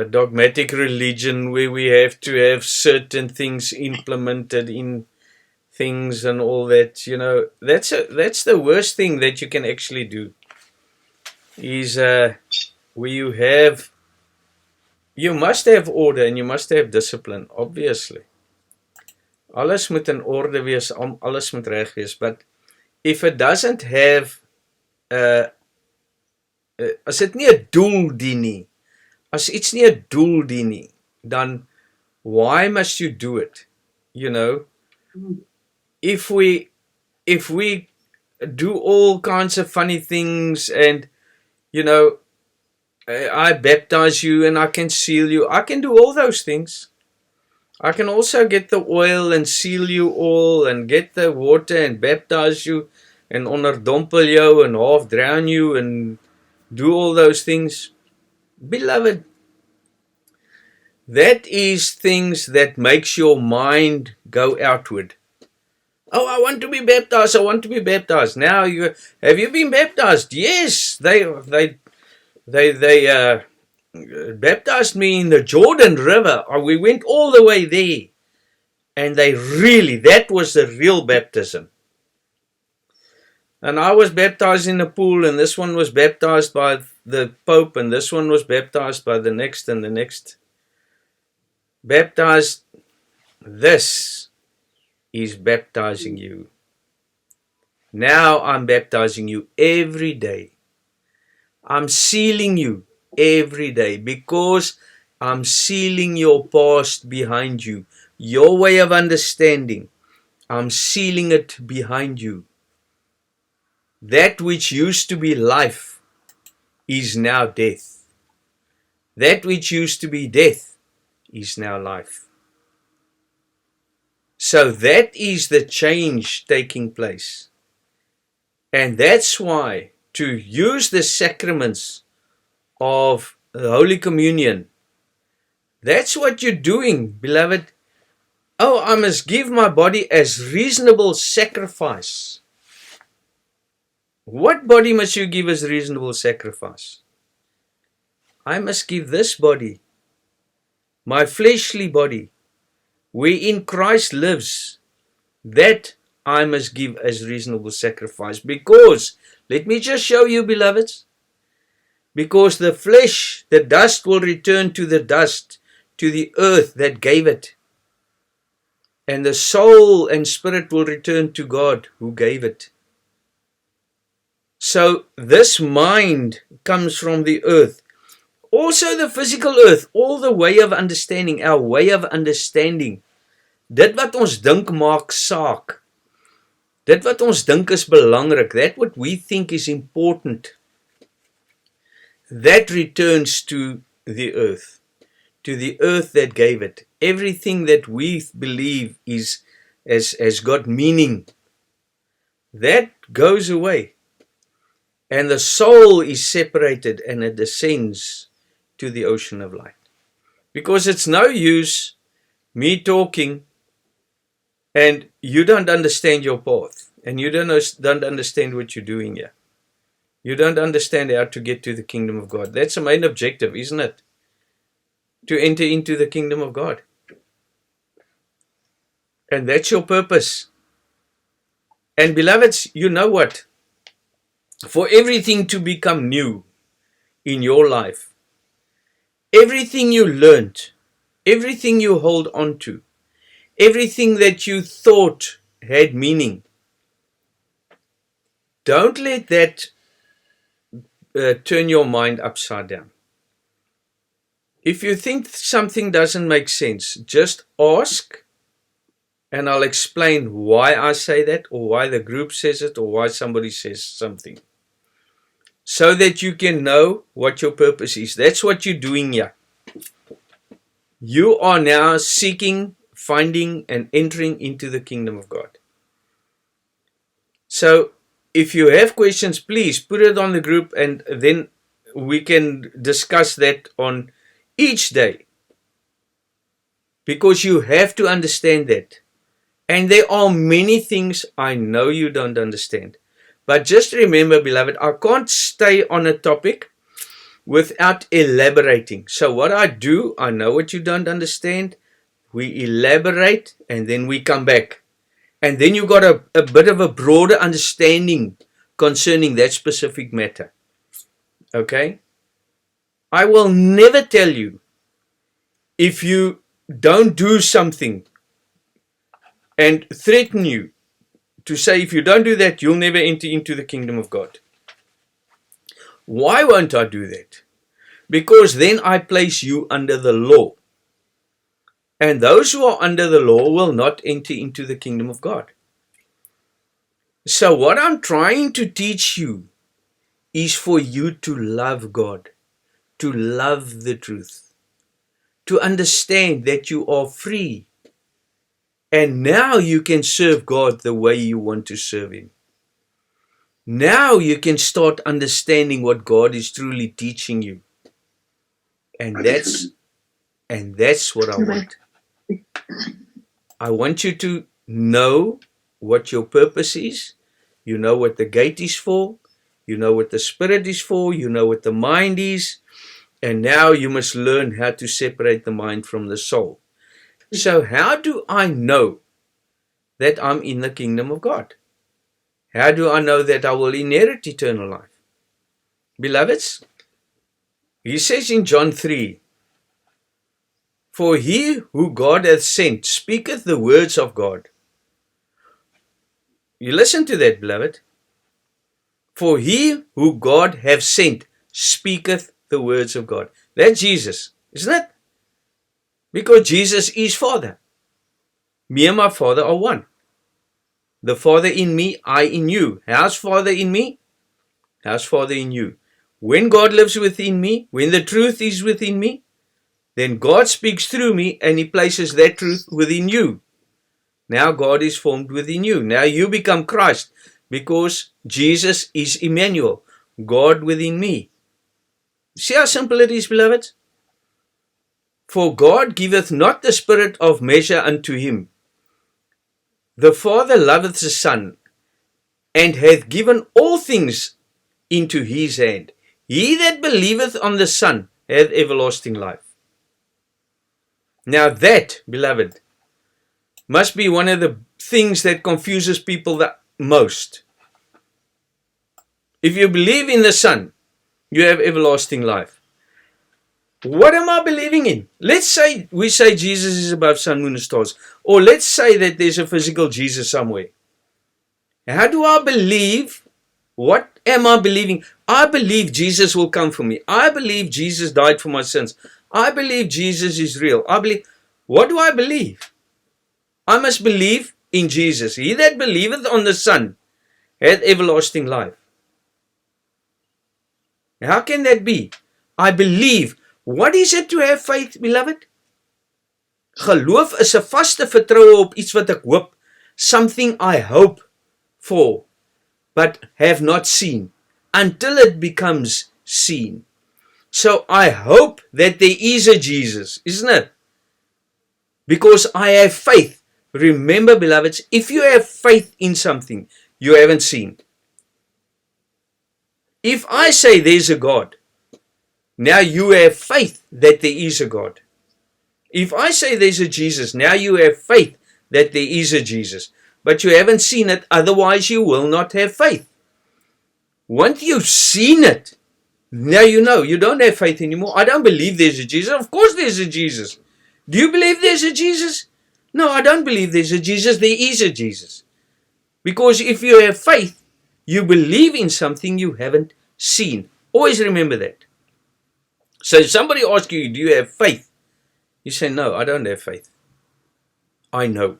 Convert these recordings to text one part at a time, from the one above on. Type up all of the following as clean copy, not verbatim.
dogmatic religion where we have to have certain things implemented in things and all that. That's the worst thing that you can actually do. Is where you must have order and you must have discipline, obviously. Alles moet in orde wees, alles moet reg wees, but if it doesn't have as dit nie 'n doel dien nie, as iets nie 'n doel dien nie, dan why must you do it? If we do all kinds of funny things and I baptize you and I can seal you, I can do all those things. I can also get the oil and seal you all and get the water and baptize you and onderdompel jou and half drown you and do all those things. Beloved, that is things that makes your mind go outward. Oh, I want to be baptized. I want to be baptized. Now, have you been baptized? Yes, they baptized me in the Jordan River. We went all the way there. And that was the real baptism. And I was baptized in a pool, and this one was baptized by the Pope, and this one was baptized by the next and the next. Baptized, this is baptizing you. Now I'm baptizing you every day. I'm sealing you every day because I'm sealing your past behind you. Your way of understanding, I'm sealing it behind you. That which used to be life is now death. That which used to be death is now life. So that is the change taking place. And that's why to use the sacraments of the Holy Communion, that's what you're doing, beloved. Oh, I must give my body as reasonable sacrifice. What body must you give as reasonable sacrifice? I must give this body, my fleshly body, wherein Christ lives, that I must give as reasonable sacrifice. Because, let me just show you, beloveds, because the flesh, the dust will return to the dust, to the earth that gave it. And the soul and spirit will return to God who gave it. So this mind comes from the earth. Also the physical earth, all the way of understanding, our way of understanding. Dit wat ons dink maak saak. Dit wat ons dink is belangrik, that what we think is important, that returns to the earth that gave it. Everything that we believe has got meaning, that goes away. And the soul is separated and it descends to the ocean of light. Because it's no use me talking and you don't understand your path. And you don't understand what you're doing here. You don't understand how to get to the kingdom of God. That's the main objective, isn't it? To enter into the kingdom of God. And that's your purpose. And beloveds, you know what? For everything to become new in your life, everything you learned, everything you hold on to, everything that you thought had meaning, don't let that turn your mind upside down. If you think something doesn't make sense, just ask, and I'll explain why I say that, or why the group says it, or why somebody says something. So that you can know what your purpose is. That's what you're doing here. You are now seeking, finding, and entering into the kingdom of God. So, if you have questions, please put it on the group, and then we can discuss that on each day. Because you have to understand that. And there are many things I know you don't understand. But just remember, beloved, I can't stay on a topic without elaborating. So what I do, I know what you don't understand. We elaborate and then we come back. And then you got a bit of a broader understanding concerning that specific matter. Okay? I will never tell you if you don't do something and threaten you to say if you don't do that, you'll never enter into the kingdom of God. Why won't I do that? Because then I place you under the law. And those who are under the law will not enter into the kingdom of God. So what I'm trying to teach you is for you to love God, to love the truth, to understand that you are free. And now you can serve God the way you want to serve Him. Now you can start understanding what God is truly teaching you. And that's what I want. I want you to know what your purpose is. You know what the gate is for. You know what the spirit is for. You know what the mind is. And now you must learn how to separate the mind from the soul. So how do I know that I'm in the kingdom of God? How do I know that I will inherit eternal life? Beloveds, he says in John 3, for he who God hath sent speaketh the words of God. You listen to that, beloved. For he who God hath sent speaketh the words of God. That's Jesus, isn't it? Because Jesus is Father. Me and my Father are one. The Father in me, I in you. How's Father in me? How's Father in you? When God lives within me, when the truth is within me, then God speaks through me and He places that truth within you. Now God is formed within you. Now you become Christ because Jesus is Emmanuel, God within me. See how simple it is, beloved? For God giveth not the spirit of measure unto him. The Father loveth the Son, and hath given all things into his hand. He that believeth on the Son hath everlasting life. Now that, beloved, must be one of the things that confuses people the most. If you believe in the Son, you have everlasting life. What am I believing in? Let's say we say Jesus is above sun, moon, and stars. Or let's say that there's a physical Jesus somewhere. How do I believe? What am I believing? I believe Jesus will come for me. I believe Jesus died for my sins. I believe Jesus is real. What do I believe? I must believe in Jesus. He that believeth on the Son hath everlasting life. How can that be? I believe. What is it to have faith, beloved? Geloof is 'n vaste vertroue op iets wat ek hoop, something I hope for, but have not seen, until it becomes seen. So I hope that there is a Jesus, isn't it? Because I have faith. Remember, beloveds, if you have faith in something you haven't seen. If I say there's a God, now you have faith that there is a God. If I say there's a Jesus, now you have faith that there is a Jesus. But you haven't seen it, otherwise you will not have faith. Once you've seen it, now you know, you don't have faith anymore. I don't believe there's a Jesus. Of course there's a Jesus. Do you believe there's a Jesus? No, I don't believe there's a Jesus. There is a Jesus. Because if you have faith, you believe in something you haven't seen. Always remember that. So if somebody asks you, do you have faith? You say, no, I don't have faith. I know.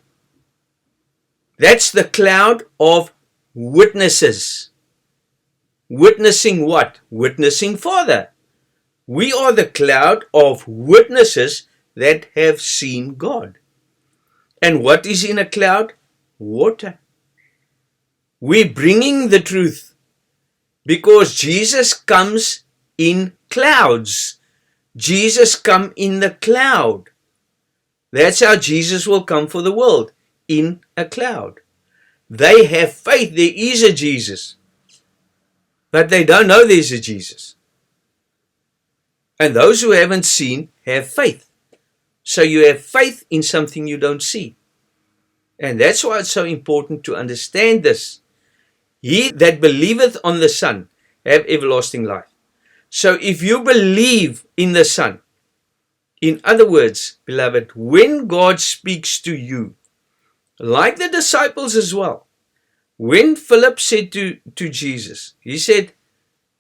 That's the cloud of witnesses. Witnessing what? Witnessing Father. We are the cloud of witnesses that have seen God. And what is in a cloud? Water. We're bringing the truth because Jesus comes in clouds. Jesus come in the cloud. That's how Jesus will come for the world, in a cloud. They have faith there is a Jesus, but they don't know there's a Jesus. And those who haven't seen have faith. So you have faith in something you don't see. And that's why it's so important to understand this. He that believeth on the Son have everlasting life. So if you believe in the Son, in other words, beloved, when God speaks to you, like the disciples as well, when Philip said to Jesus, he said,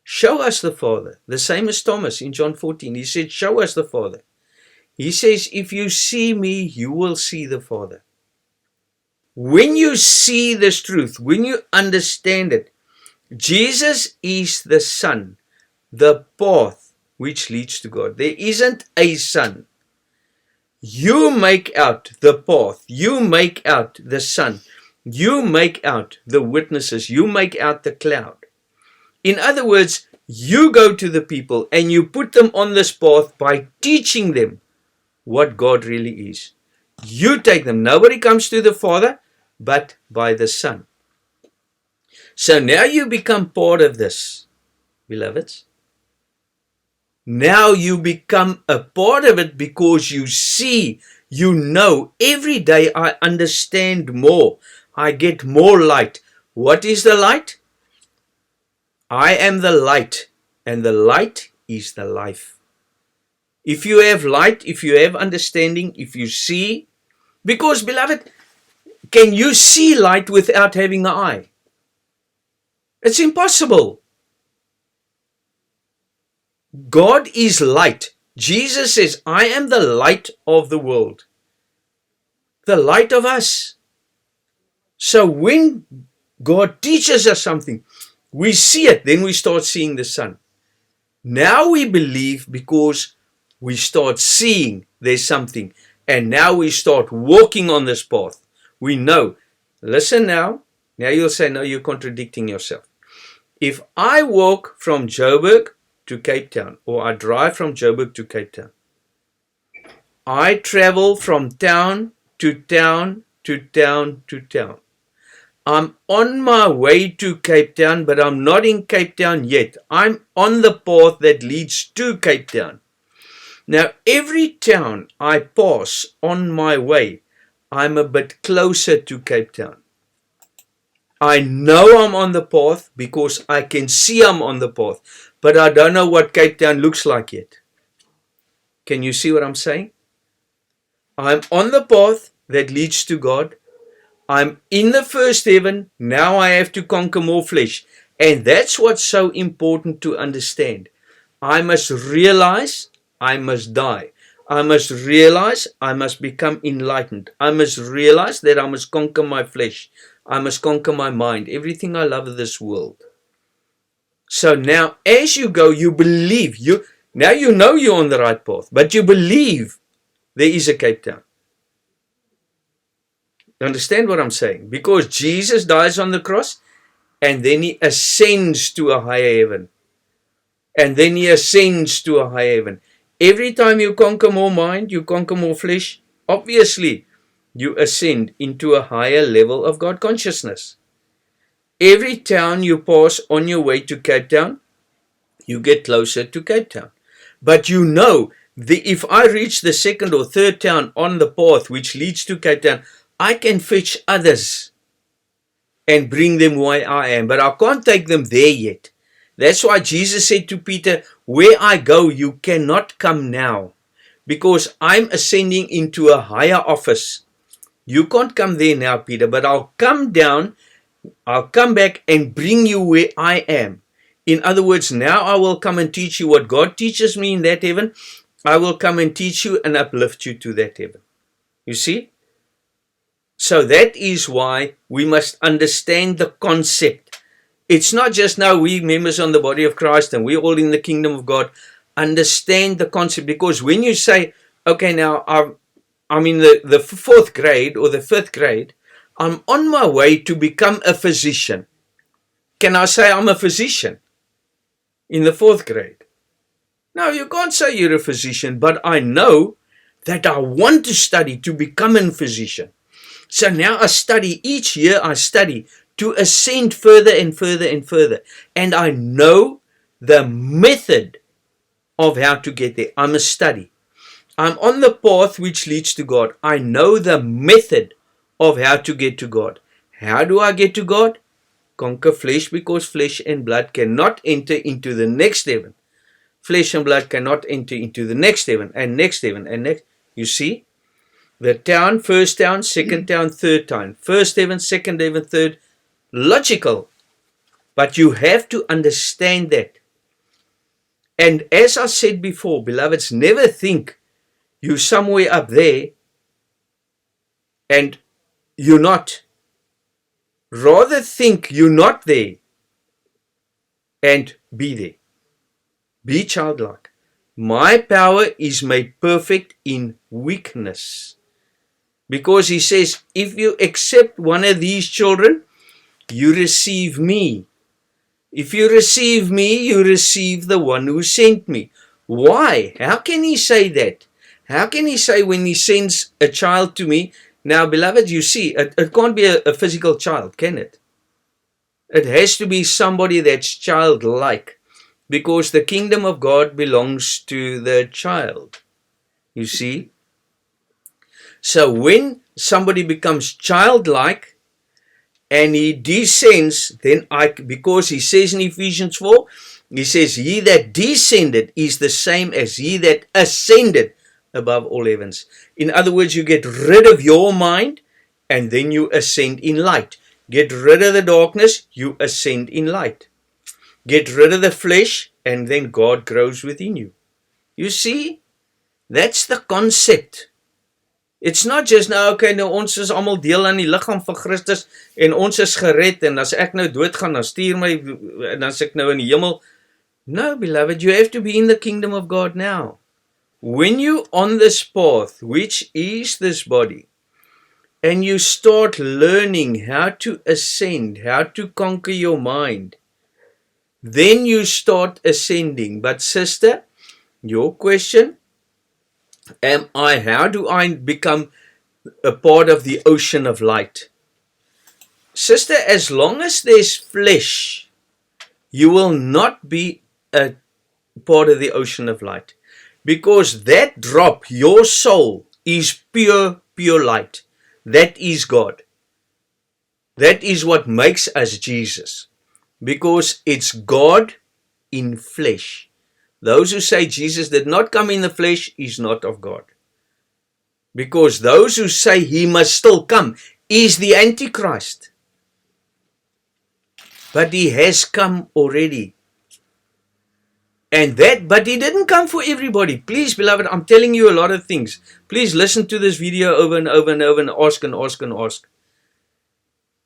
show us the Father. The same as Thomas in John 14. He said, show us the Father. He says, if you see me, you will see the Father. When you see this truth, when you understand it, Jesus is the Son, the path which leads to God. There isn't a Son. You make out the path. You make out the Son. You make out the witnesses. You make out the cloud. In other words, you go to the people and you put them on this path by teaching them what God really is. You take them. Nobody comes to the Father but by the Son. So now you become part of this, beloveds. Now you become a part of it because you see, you know. Every day I understand more. I get more light. What is the light? I am the light, and the light is the life. If you have light, if you have understanding, if you see, because, beloved, can you see light without having an eye? It's impossible. God is light. Jesus says, I am the light of the world. The light of us. So when God teaches us something, we see it, then we start seeing the Son. Now we believe because we start seeing there's something. And now we start walking on this path. We know. Listen now. Now you'll say, no, you're contradicting yourself. If I walk from Joburg to Cape Town, or I drive from Joburg to Cape Town, I travel from town to town to town to town. I'm on my way to Cape Town, but I'm not in Cape Town yet. I'm on the path that leads to Cape Town. Now, every town I pass on my way, I'm a bit closer to Cape Town. I know I'm on the path because I can see I'm on the path, but I don't know what Cape Town looks like yet. Can you see what I'm saying? I'm on the path that leads to God. I'm in the first heaven. Now I have to conquer more flesh. And that's what's so important to understand. I must realize I must die. I must realize I must become enlightened. I must realize that I must conquer my flesh. I must conquer my mind. Everything I love of this world. So now as you go, you believe. Now you know you're on the right path. But you believe there is a Cape Town. You understand what I'm saying? Because Jesus dies on the cross and then he ascends to a higher heaven. And then he ascends to a higher heaven. Every time you conquer more mind, you conquer more flesh, obviously you ascend into a higher level of God consciousness. Every town you pass on your way to Cape Town, you get closer to Cape Town. But you know, if I reach the second or third town on the path which leads to Cape Town, I can fetch others and bring them where I am. But I can't take them there yet. That's why Jesus said to Peter, where I go, you cannot come now. Because I'm ascending into a higher office. You can't come there now, Peter, but I'll come down, I'll come back and bring you where I am. In other words, now I will come and teach you what God teaches me in that heaven. I will come and teach you and uplift you to that heaven. You see? So that is why we must understand the concept. It's not just now we members on the body of Christ and we're all in the kingdom of God. Understand the concept, because when you say, okay, now I'm in the fourth grade or the fifth grade, I'm on my way to become a physician. Can I say I'm a physician in the fourth grade? No, you can't say you're a physician, but I know that I want to study to become a physician. So now I study, each year I study to ascend further and further and further. And I know the method of how to get there. I must study. I'm on the path which leads to God. I know the method of how to get to God. How do I get to God? Conquer flesh, because flesh and blood cannot enter into the next heaven. Flesh and blood cannot enter into the next heaven and next heaven and next. You see? The town, first town, second town, third town. First heaven, second heaven, third. Logical. But you have to understand that. And as I said before, beloveds, never think you're somewhere up there and you're not. Rather think you're not there and be there. Be childlike. My power is made perfect in weakness. Because he says, if you accept one of these children, you receive me. If you receive me, you receive the one who sent me. Why? How can he say that? How can he say when he sends a child to me? Now, beloved, you see, it can't be a physical child, can it? It has to be somebody that's childlike, because the kingdom of God belongs to the child. You see? So when somebody becomes childlike and he descends, then because he says in Ephesians 4, he says, he that descended is the same as he that ascended above all heavens. In other words, you get rid of your mind and then you ascend in light. Get rid of the darkness, you ascend in light. Get rid of the flesh and then God grows within you. You see, that's the concept. It's not just nou, okay, nou ons is almal deel aan die liggaam van Christus en ons is gered en as ek nou doodgaan, dan stuur my en dan is ek nou in die hemel. No, beloved, you have to be in the kingdom of God now. When you're on this path, which is this body, and you start learning how to ascend, how to conquer your mind, then you start ascending. But sister, your question, how do I become a part of the ocean of light? Sister, as long as there's flesh, you will not be a part of the ocean of light. Because that drop, your soul, is pure light. That is God. That is what makes us Jesus. Because it's God in flesh. Those who say Jesus did not come in the flesh is not of God. Because those who say he must still come is the Antichrist. But he has come already. But he didn't come for everybody. Please, beloved, I'm telling you a lot of things. Please listen to this video over and over and over and ask and ask and ask.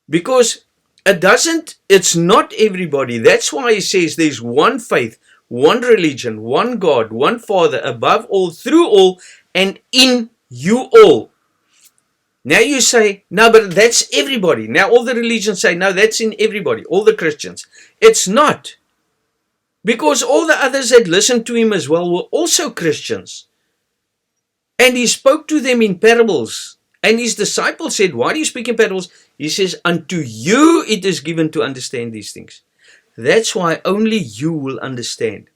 Because it's not everybody. That's why he says there's one faith, one religion, one God, one Father, above all, through all, and in you all. Now you say, no, but that's everybody. Now all the religions say, no, that's in everybody, all the Christians. It's not. Because all the others that listened to him as well were also Christians. And he spoke to them in parables. And his disciples said, why do you speak in parables? He says, unto you it is given to understand these things. That's why only you will understand.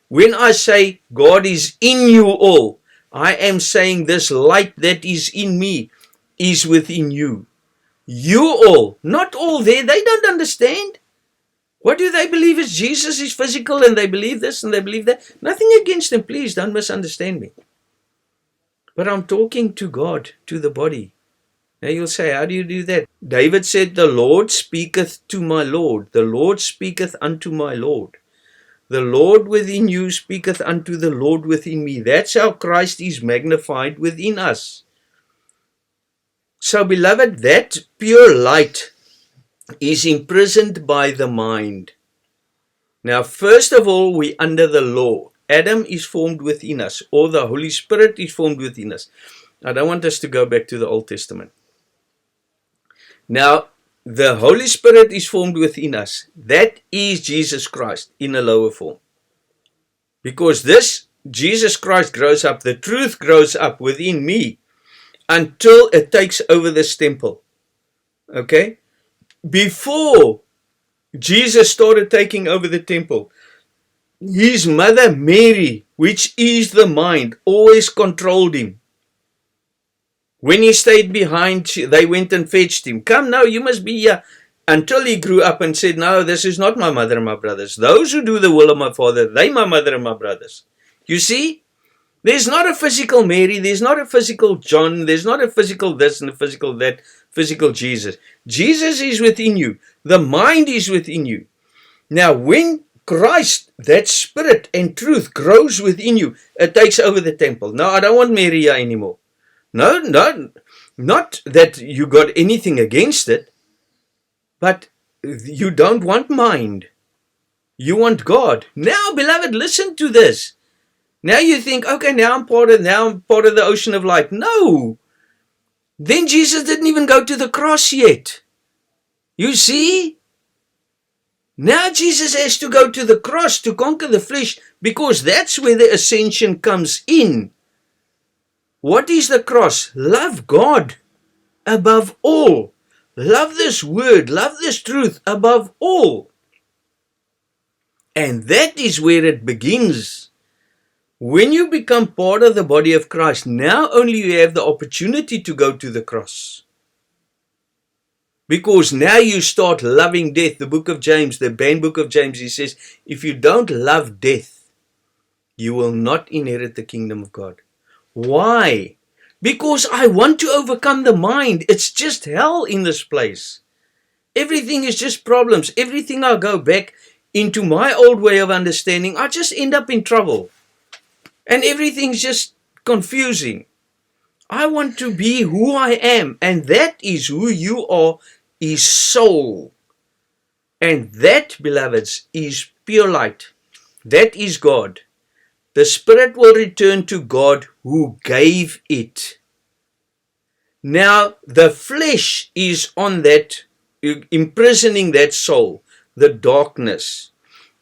When I say God is in you all, I am saying this light that is in me is within you. You all, not all there, they don't understand. What do they believe is Jesus is physical and they believe this and they believe that? Nothing against them, please don't misunderstand me. But I'm talking to God, to the body. Now you'll say, how do you do that? David said, the Lord speaketh to my Lord. The Lord speaketh unto my Lord. The Lord within you speaketh unto the Lord within me. That's how Christ is magnified within us. So beloved, that pure light is imprisoned by the mind. Now, first of all, we're under the law. Adam is formed within us, or the Holy Spirit is formed within us. I don't want us to go back to the Old Testament. Now, the Holy Spirit is formed within us. That is Jesus Christ in a lower form. Because this Jesus Christ grows up, the truth grows up within me until it takes over this temple. Okay? Before Jesus started taking over the temple, his mother Mary, which is the mind, always controlled him. When he stayed behind, they went and fetched him. Come now, you must be here. Until he grew up and said, no, this is not my mother and my brothers. Those who do the will of my Father, they my mother and my brothers. You see, there's not a physical Mary, there's not a physical John, there's not a physical this and a physical that, physical Jesus. Jesus is within you. The mind is within you. Now, when Christ, that spirit and truth grows within you, it takes over the temple. No, I don't want Mary here anymore. No, not that you got anything against it, but you don't want mind. You want God. Now, beloved, listen to this. Now you think, okay, now I'm part of the ocean of light. No. Then Jesus didn't even go to the cross yet. You see? Now Jesus has to go to the cross to conquer the flesh, because that's where the ascension comes in. What is the cross? Love God above all. Love this word, love this truth above all. And that is where it begins. When you become part of the body of Christ, now only you have the opportunity to go to the cross. Because now you start loving death. The book of James, the banned book of James, he says, if you don't love death, you will not inherit the kingdom of God. Why? Because I want to overcome the mind. It's just hell in this place. Everything is just problems. Everything I go back into my old way of understanding, I just end up in trouble. And everything's just confusing. I want to be who I am. And that is who you are, is soul. And that, beloveds, is pure light. That is God. The spirit will return to God who gave it. Now, the flesh is on that, imprisoning that soul, the darkness.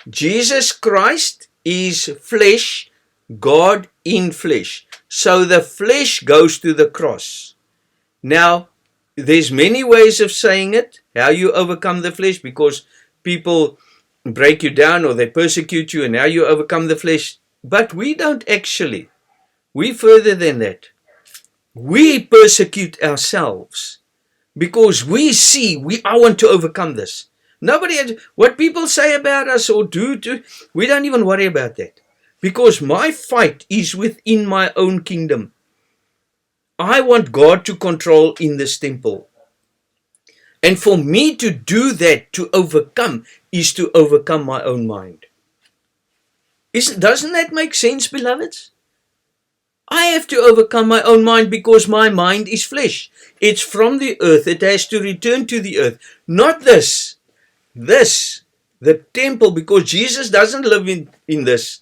Jesus Christ is flesh, God in flesh. So the flesh goes to the cross. Now, there's many ways of saying it, how you overcome the flesh, because people break you down or they persecute you and how you overcome the flesh. But we don't actually. We're further than that. We persecute ourselves because we see, I want to overcome this. What people say about us or do, we don't even worry about that. Because my fight is within my own kingdom. I want God to control in this temple. And for me to do that, to overcome, is to overcome my own mind. Doesn't that make sense, beloveds? I have to overcome my own mind because my mind is flesh. It's from the earth. It has to return to the earth. Not this. This, the temple, because Jesus doesn't live in this.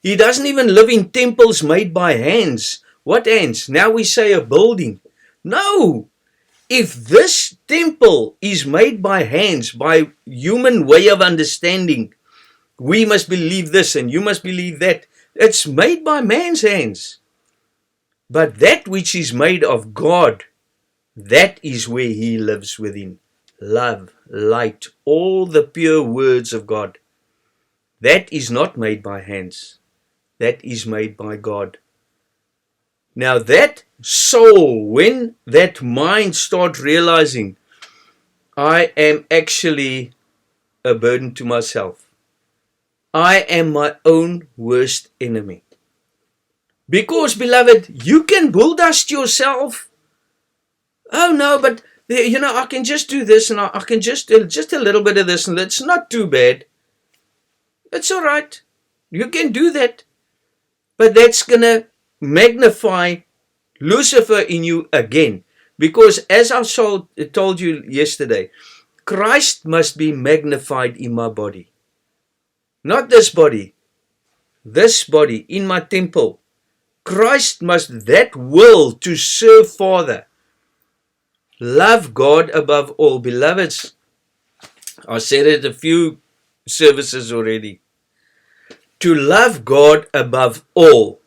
He doesn't even live in temples made by hands. What hands? Now we say a building. No. If this temple is made by hands, by human way of understanding, we must believe this and you must believe that. It's made by man's hands. But that which is made of God, that is where He lives within. Love, light, all the pure words of God. That is not made by hands. That is made by God. Now that soul, when that mind starts realizing, I am actually a burden to myself. I am my own worst enemy. Because, beloved, you can bulldust yourself. Oh no, but I can just do this and I can just a little bit of this and it's not too bad. It's all right. You can do that. But that's going to magnify Lucifer in you again. Because as I told you yesterday, Christ must be magnified in my body. Not this body. This body in my temple. Christ must, that will to serve Father. Love God above all. Beloveds, I said it a few services already. To love God above all.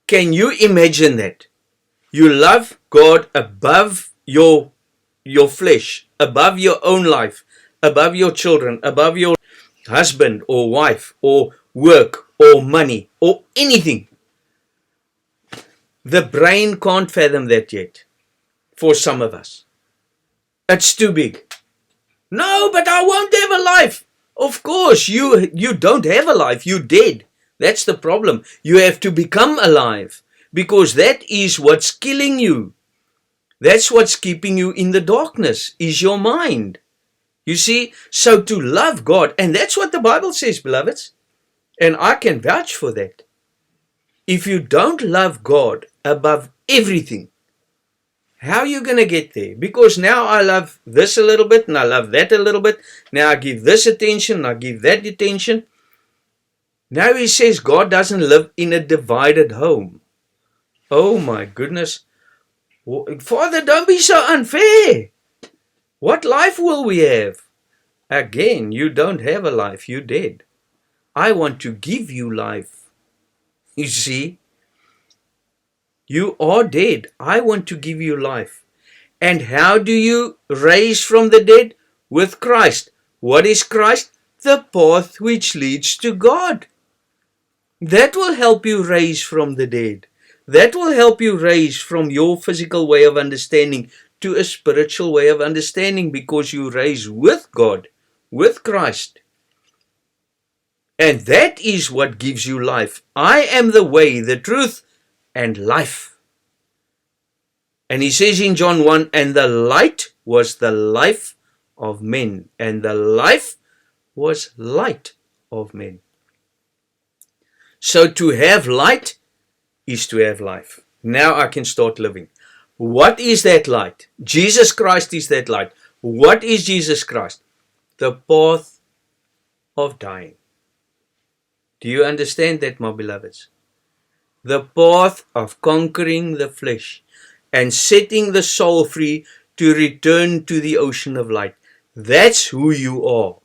Can you imagine that? You love God above your flesh, above your own life, above your children, above your husband or wife or work or money or anything. The brain can't fathom that yet for some of us. It's too big. No, but I won't have a life. Of course, you don't have a life. You're dead. That's the problem. You have to become alive, because that is what's killing you. That's what's keeping you in the darkness, is your mind. You see, so to love God, and that's what the Bible says, beloveds, and I can vouch for that. If you don't love God above everything, how are you going to get there? Because now I love this a little bit, and I love that a little bit. Now I give this attention, and I give that attention. Now he says God doesn't live in a divided home. Oh my goodness. Father, don't be so unfair. What life will we have? Again, you don't have a life. You're dead. I want to give you life. You see? You are dead. I want to give you life. And how do you raise from the dead? With Christ. What is Christ? The path which leads to God. That will help you raise from the dead. That will help you raise from your physical way of understanding to a spiritual way of understanding, because you raise with God, with Christ. And that is what gives you life. I am the way, the truth, and life. And he says in John 1, and the light was the life of men, and the life was light of men. So to have light is to have life. Now I can start living. What is that light? Jesus Christ is that light. What is Jesus Christ? The path of dying. Do you understand that, my beloveds? The path of conquering the flesh and setting the soul free to return to the ocean of light. That's who you are.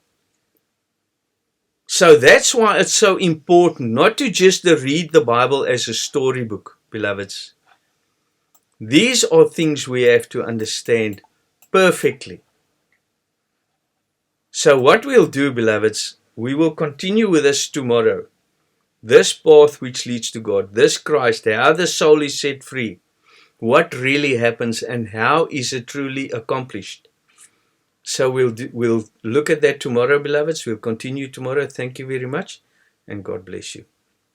So that's why it's so important not to just read the Bible as a storybook, beloveds. These are things we have to understand perfectly. So what we'll do, beloveds, we will continue with this tomorrow. This path which leads to God, this Christ, how the soul is set free, what really happens and how is it truly accomplished. So we'll look at that tomorrow, beloveds. We'll continue tomorrow. Thank you very much, and God bless you.